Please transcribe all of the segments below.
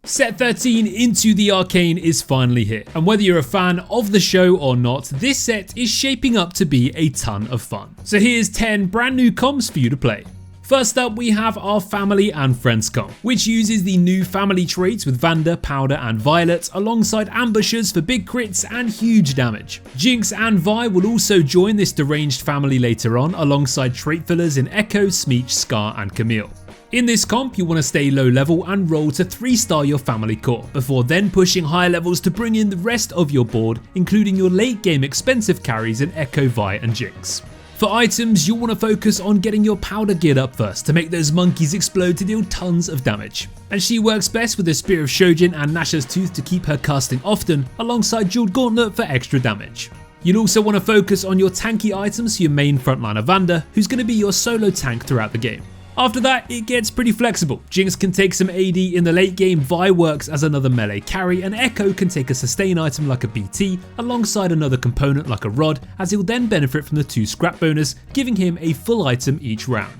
Set 13 into the Arcane is finally here, and whether you're a fan of the show or not, this set is shaping up to be a ton of fun. So here's 10 brand new comps for you to play. First up, we have our Family and Friends comp, which uses the new family traits with Vanda, Powder and Violet alongside ambushers for big crits and huge damage. Jinx and Vi will also join this deranged family later on alongside trait fillers in Echo, Smeech, Scar and Camille. In this comp, you want to stay low level and roll to 3-star your family core, before then pushing higher levels to bring in the rest of your board, including your late game expensive carries in Echo, Vi and Jinx. For items, you'll want to focus on getting your Powder geared up first to make those monkeys explode to deal tons of damage. And she works best with the Spear of Shojin and Nashor's Tooth to keep her casting often, alongside Jeweled Gauntlet for extra damage. You'll also want to focus on your tanky items for your main frontliner Vanda, who's going to be your solo tank throughout the game. After that, it gets pretty flexible. Jinx can take some AD in the late game, Vi works as another melee carry, and Echo can take a sustain item like a BT alongside another component like a Rod, as he'll then benefit from the 2 scrap bonus, giving him a full item each round.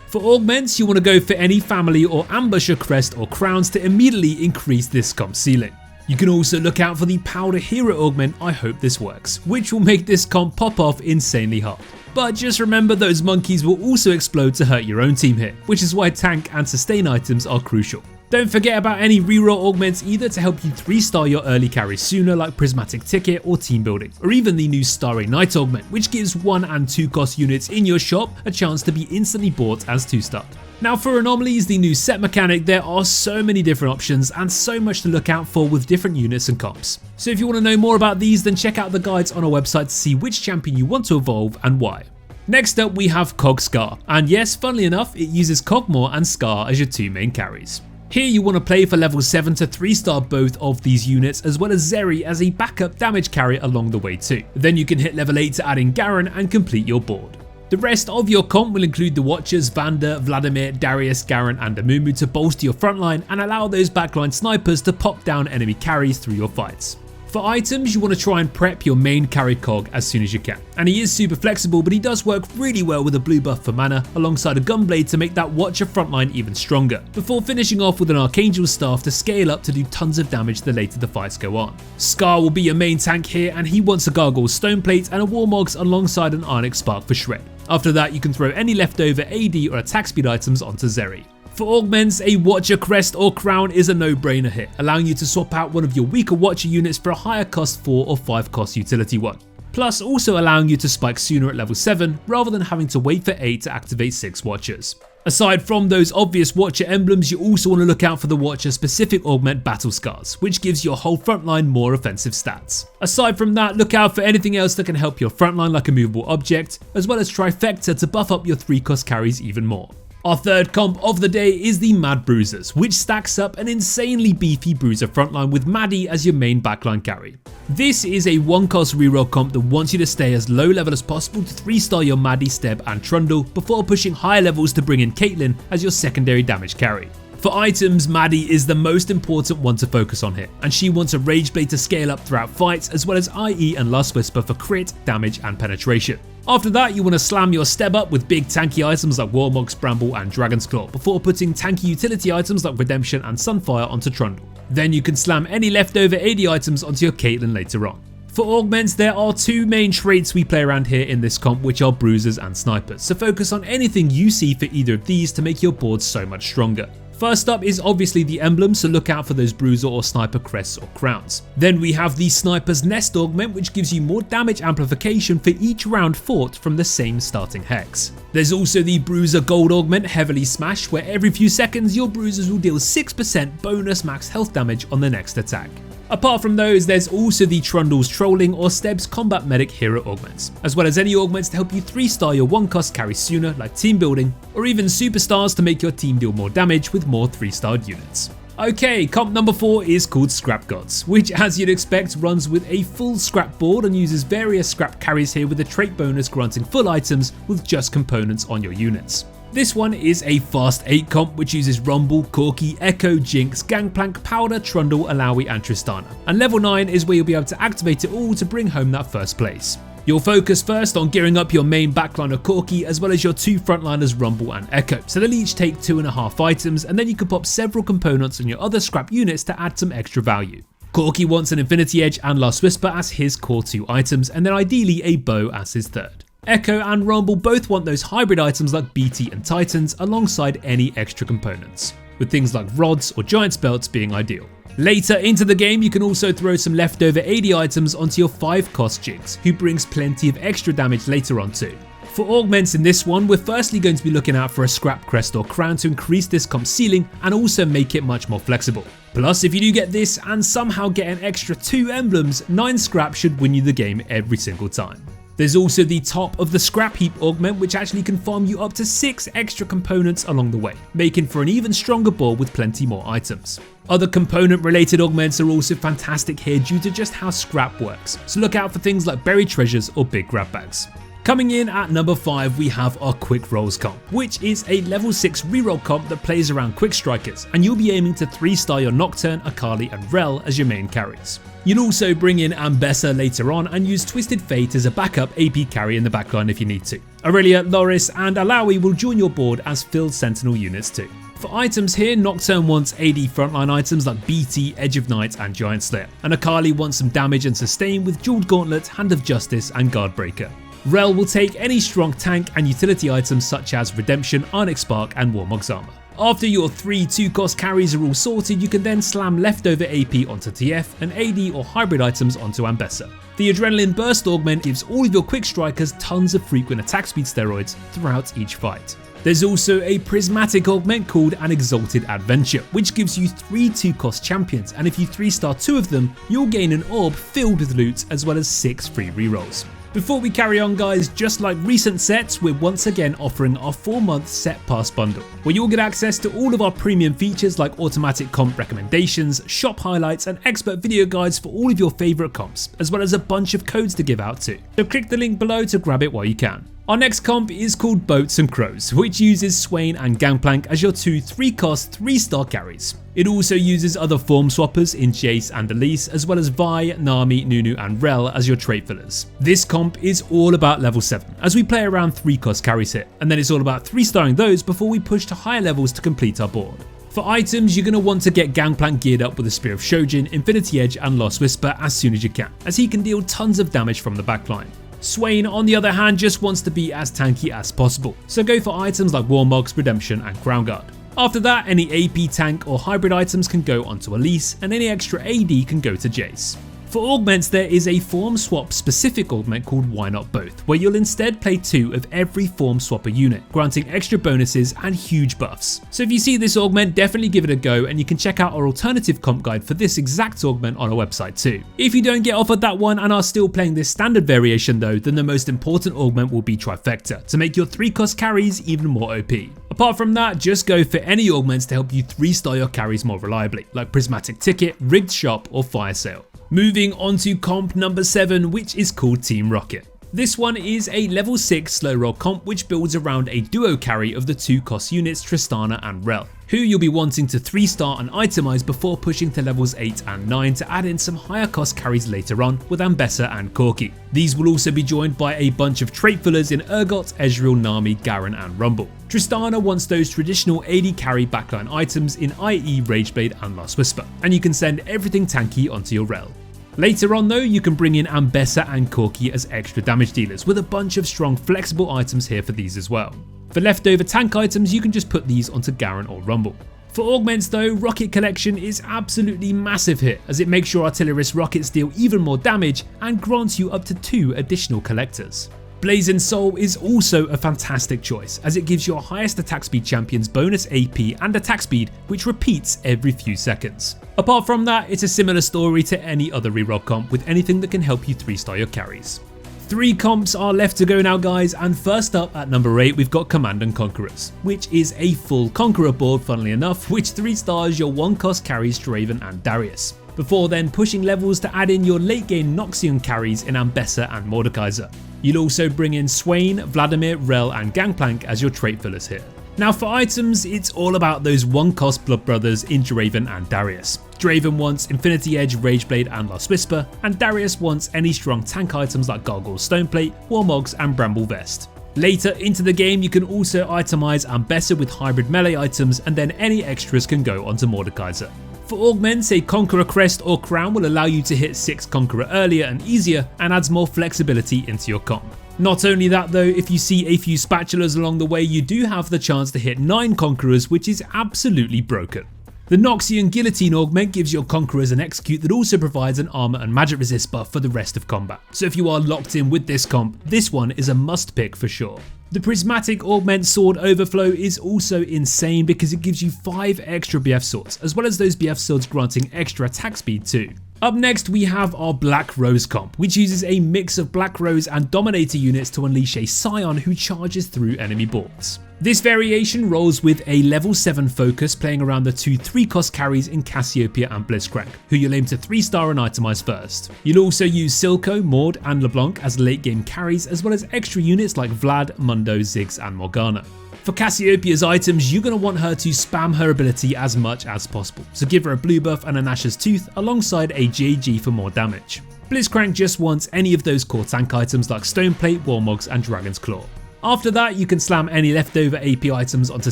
For augments, you want to go for any family or ambusher crest or crowns to immediately increase this comp ceiling. You can also look out for the Powder Hero augment, I hope this works, which will make this comp pop off insanely hard. But just remember, those monkeys will also explode to hurt your own team here, which is why tank and sustain items are crucial. Don't forget about any reroll augments either to help you 3-star your early carries sooner, like Prismatic Ticket or Team Building, or even the new Starry Night augment, which gives 1 and 2 cost units in your shop a chance to be instantly bought as 2-star. Now for anomalies, the new set mechanic, there are so many different options and so much to look out for with different units and comps. So if you want to know more about these, then check out the guides on our website to see which champion you want to evolve and why. Next up, we have Scar, and yes, funnily enough, it uses Kog'Maw and Scar as your 2 main carries. Here you want to play for level 7 to 3-star both of these units, as well as Zeri as a backup damage carry along the way too. Then you can hit level 8 to add in Garen and complete your board. The rest of your comp will include the Watchers, Vanda, Vladimir, Darius, Garen and Amumu to bolster your frontline and allow those backline snipers to pop down enemy carries through your fights. For items, you want to try and prep your main carry Cog as soon as you can. And he is super flexible, but he does work really well with a blue buff for mana alongside a Gunblade to make that Watcher frontline even stronger, before finishing off with an Archangel staff to scale up to do tons of damage the later the fights go on. Scar will be your main tank here, and he wants a Gargoyle's Stoneplate and a Warmogs alongside an Ionic Spark for Shred. After that, you can throw any leftover AD or attack speed items onto Zeri. For augments, a Watcher crest or crown is a no-brainer here, allowing you to swap out one of your weaker Watcher units for a higher cost 4 or 5 cost utility one. Plus also allowing you to spike sooner at level 7 rather than having to wait for 8 to activate 6 Watchers. Aside from those obvious Watcher emblems, you also want to look out for the Watcher specific augment Battle Scars, which gives your whole frontline more offensive stats. Aside from that, look out for anything else that can help your frontline like a movable object, as well as Trifecta to buff up your 3 cost carries even more. Our third comp of the day is the Mad Bruisers, which stacks up an insanely beefy Bruiser frontline with Maddie as your main backline carry. This is a 1-cost reroll comp that wants you to stay as low level as possible to 3-star your Maddie, Steb and Trundle before pushing higher levels to bring in Caitlyn as your secondary damage carry. For items, Maddie is the most important one to focus on here, and she wants a Rageblade to scale up throughout fights, as well as IE and Lust Whisper for crit, damage and penetration. After that, you want to slam your Steb up with big tanky items like Warmogs, Bramble and Dragon's Claw, before putting tanky utility items like Redemption and Sunfire onto Trundle. Then you can slam any leftover AD items onto your Caitlyn later on. For augments, there are 2 main traits we play around here in this comp, which are Bruisers and Snipers, so focus on anything you see for either of these to make your board so much stronger. First up is obviously the emblem, so look out for those Bruiser or Sniper crests or crowns. Then we have the Sniper's Nest augment, which gives you more damage amplification for each round fought from the same starting hex. There's also the Bruiser Gold augment, Heavily Smash, where every few seconds your Bruisers will deal 6% bonus max health damage on the next attack. Apart from those, there's also the Trundle's Trolling or Steb's Combat Medic hero augments, as well as any augments to help you 3-star your 1-cost carry sooner like Team Building, or even Superstars to make your team deal more damage with more 3-starred units. Okay, comp number 4 is called Scrap Gods, which as you'd expect runs with a full scrap board and uses various scrap carries here with a trait bonus granting full items with just components on your units. This one is a fast 8 comp which uses Rumble, Corki, Echo, Jinx, Gangplank, Powder, Trundle, Alawi and Tristana, and level 9 is where you'll be able to activate it all to bring home that first place. You'll focus first on gearing up your main backliner Corki as well as your 2 frontliners Rumble and Echo, so they'll each take 2.5 items, and then you can pop several components on your other scrap units to add some extra value. Corki wants an Infinity Edge and Last Whisper as his core 2 items, and then ideally a bow as his third. Echo and Rumble both want those hybrid items like BT and Titans alongside any extra components, with things like rods or Giant's belts being ideal. Later into the game, you can also throw some leftover AD items onto your 5-cost Jigs, who brings plenty of extra damage later on too. For augments in this one, we're firstly going to be looking out for a scrap crest or crown to increase this comp ceiling and also make it much more flexible. Plus, if you do get this and somehow get an extra 2 emblems, 9 scrap should win you the game every single time. There's also the top of the scrap heap augment, which actually can farm you up to 6 extra components along the way, making for an even stronger board with plenty more items. Other component related augments are also fantastic here due to just how scrap works, so look out for things like buried treasures or big grab bags. Coming in at number 5, we have our Quick Rolls comp, which is a level 6 reroll comp that plays around Quickstrikers, and you'll be aiming to 3-star your Nocturne, Akali and Rel as your main carries. You'll also bring in Ambessa later on and use Twisted Fate as a backup AP carry in the backline if you need to. Aurelia, Loris and Alawi will join your board as filled Sentinel units too. For items here, Nocturne wants AD frontline items like BT, Edge of Night and Giant Slayer, and Akali wants some damage and sustain with Jeweled Gauntlet, Hand of Justice and Guardbreaker. Rel will take any strong tank and utility items such as Redemption, Onyx Spark and Warmog's Armor. After your 3 2-cost carries are all sorted, you can then slam leftover AP onto TF and AD or hybrid items onto Ambessa. The Adrenaline Burst augment gives all of your Quickstrikers tons of frequent attack speed steroids throughout each fight. There's also a prismatic augment called an Exalted Adventure, which gives you 3 2-cost champions, and if you 3-star 2 of them, you'll gain an orb filled with loot as well as 6 free rerolls. Before we carry on guys, just like recent sets, we're once again offering our 4-month set pass bundle, where you'll get access to all of our premium features like automatic comp recommendations, shop highlights and expert video guides for all of your favourite comps, as well as a bunch of codes to give out too. So click the link below to grab it while you can. Our next comp is called Boats and Crows, which uses Swain and Gangplank as your 2 3-cost 3-star carries. It also uses other form swappers in Jace and Elise, as well as Vi, Nami, Nunu and Rel as your trait fillers. This comp is all about level 7, as we play around 3-cost carries here, and then it's all about 3-starring those before we push to higher levels to complete our board. For items, you're going to want to get Gangplank geared up with the Spear of Shojin, Infinity Edge and Lost Whisper as soon as you can, as he can deal tons of damage from the backline. Swain, on the other hand, just wants to be as tanky as possible, so go for items like Warmogs, Redemption and Crown Guard. After that, any AP tank or hybrid items can go onto Elise, and any extra AD can go to Jace. For augments, there is a form swap specific augment called Why Not Both, where you'll instead play 2 of every form swapper unit, granting extra bonuses and huge buffs. So if you see this augment, definitely give it a go, and you can check out our alternative comp guide for this exact augment on our website too. If you don't get offered that one and are still playing this standard variation though, then the most important augment will be Trifecta, to make your 3-cost carries even more OP. Apart from that, just go for any augments to help you 3-star your carries more reliably, like Prismatic Ticket, Rigged Shop or Fire Sale. Moving on to comp number 7, which is called Team Rocket. This one is a level 6 slow roll comp which builds around a duo carry of the 2-cost units Tristana and Rel, who you'll be wanting to 3-star and itemize before pushing to levels 8 and 9 to add in some higher cost carries later on with Ambessa and Corki. These will also be joined by a bunch of trait fillers in Urgot, Ezreal, Nami, Garen and Rumble. Tristana wants those traditional AD carry backline items in i.e. Rageblade and Last Whisper, and you can send everything tanky onto your Rel. Later on though, you can bring in Ambessa and Corki as extra damage dealers with a bunch of strong flexible items here for these as well. For leftover tank items, you can just put these onto Garen or Rumble. For augments though, Rocket Collection is absolutely massive here, as it makes your Artillerist rockets deal even more damage and grants you up to 2 additional collectors. Blazing Soul is also a fantastic choice, as it gives your highest attack speed champions bonus AP and attack speed, which repeats every few seconds. Apart from that, it's a similar story to any other reroll comp with anything that can help you 3-star your carries. 3 comps are left to go now guys, and first up at number 8 we've got Command and Conquerors, which is a full Conqueror board funnily enough, which 3-stars your 1-cost carries Draven and Darius, before then pushing levels to add in your late game Noxian carries in Ambessa and Mordekaiser. You'll also bring in Swain, Vladimir, Rel and Gangplank as your trait fillers here. Now for items, it's all about those 1-cost Blood Brothers in Draven and Darius. Draven wants Infinity Edge, Rageblade and Last Whisper, and Darius wants any strong tank items like Gargoyle's Stoneplate, Warmogs and Bramble Vest. Later into the game you can also itemize Ambessa with hybrid melee items, and then any extras can go onto Mordekaiser. For augments, a Conqueror crest or crown will allow you to hit 6 Conqueror earlier and easier, and adds more flexibility into your comp. Not only that though, if you see a few spatulas along the way, you do have the chance to hit 9 Conquerors, which is absolutely broken. The Noxian Guillotine augment gives your Conquerors an execute that also provides an armor and magic resist buff for the rest of combat. So if you are locked in with this comp, this one is a must pick for sure. The Prismatic Augment Sword Overflow is also insane because it gives you 5 extra BF swords, as well as those BF swords granting extra attack speed too. Up next we have our Black Rose comp, which uses a mix of Black Rose and Dominator units to unleash a Scion who charges through enemy boards. This variation rolls with a level 7 focus, playing around the 2 3-cost carries in Cassiopeia and Blitzcrank, who you'll aim to 3-star and itemize first. You'll also use Silco, Maud and LeBlanc as late game carries, as well as extra units like Vlad, Mundo, Ziggs and Morgana. For Cassiopeia's items, you're going to want her to spam her ability as much as possible, so give her a blue buff and a Nash's Tooth alongside a GAG for more damage. Blitzcrank just wants any of those core tank items like Stoneplate, Warmogs and Dragon's Claw. After that, you can slam any leftover AP items onto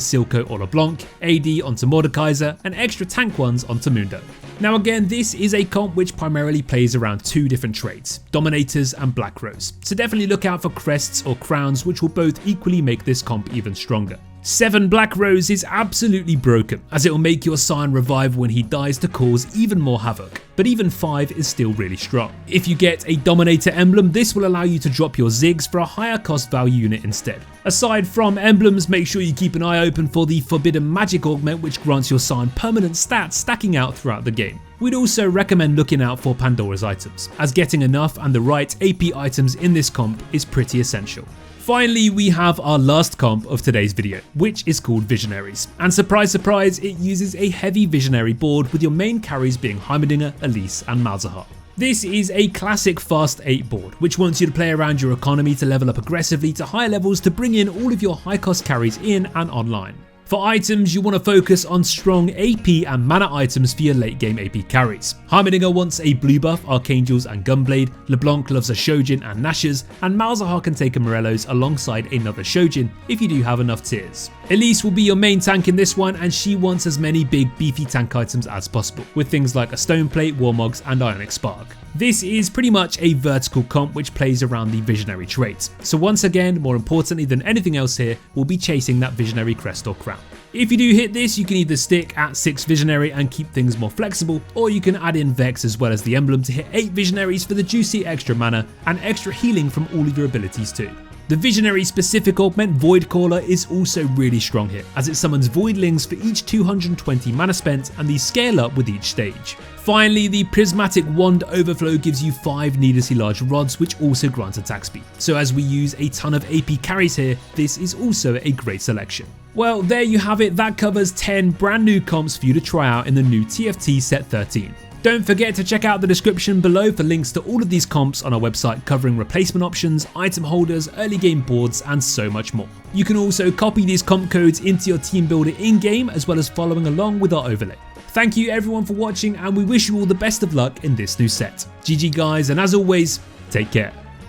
Silco or LeBlanc, AD onto Mordekaiser, and extra tank ones onto Mundo. Now again, this is a comp which primarily plays around 2 different traits, Dominators and Black Rose, so definitely look out for crests or crowns which will both equally make this comp even stronger. 7 Black Rose is absolutely broken, as it will make your Scion revive when he dies to cause even more havoc, but even 5 is still really strong. If you get a Dominator emblem, this will allow you to drop your Ziggs for a higher cost value unit instead. Aside from emblems, make sure you keep an eye open for the Forbidden Magic augment, which grants your Scion permanent stats stacking out throughout the game. We'd also recommend looking out for Pandora's items, as getting enough and the right AP items in this comp is pretty essential. Finally, we have our last comp of today's video, which is called Visionaries. And surprise surprise, it uses a heavy Visionary board with your main carries being Heimerdinger, Elise and Malzahar. This is a classic fast 8 board, which wants you to play around your economy to level up aggressively to higher levels to bring in all of your high cost carries in and online. For items, you want to focus on strong AP and mana items for your late game AP carries. Heimerdinger wants a blue buff, Archangels and Gunblade, LeBlanc loves a Shojin and Nash's, and Malzahar can take a Morello's alongside another Shojin if you do have enough tiers. Elise will be your main tank in this one, and she wants as many big beefy tank items as possible, with things like a Stoneplate, Warmogs and Ionic Spark. This is pretty much a vertical comp which plays around the Visionary traits, so once again, more importantly than anything else here, we'll be chasing that Visionary crest or crown. If you do hit this, you can either stick at 6 Visionary and keep things more flexible, or you can add in Vex as well as the emblem to hit 8 Visionaries for the juicy extra mana and extra healing from all of your abilities too. The Visionary specific augment Voidcaller is also really strong here, as it summons Voidlings for each 220 mana spent, and these scale up with each stage. Finally, the Prismatic Wand Overflow gives you 5 needlessly large rods which also grant attack speed, so as we use a ton of AP carries here, this is also a great selection. Well, there you have it, that covers 10 brand new comps for you to try out in the new TFT set 13. Don't forget to check out the description below for links to all of these comps on our website, covering replacement options, item holders, early game boards and so much more. You can also copy these comp codes into your team builder in-game, as well as following along with our overlay. Thank you everyone for watching, and we wish you all the best of luck in this new set. GG guys, and as always, take care.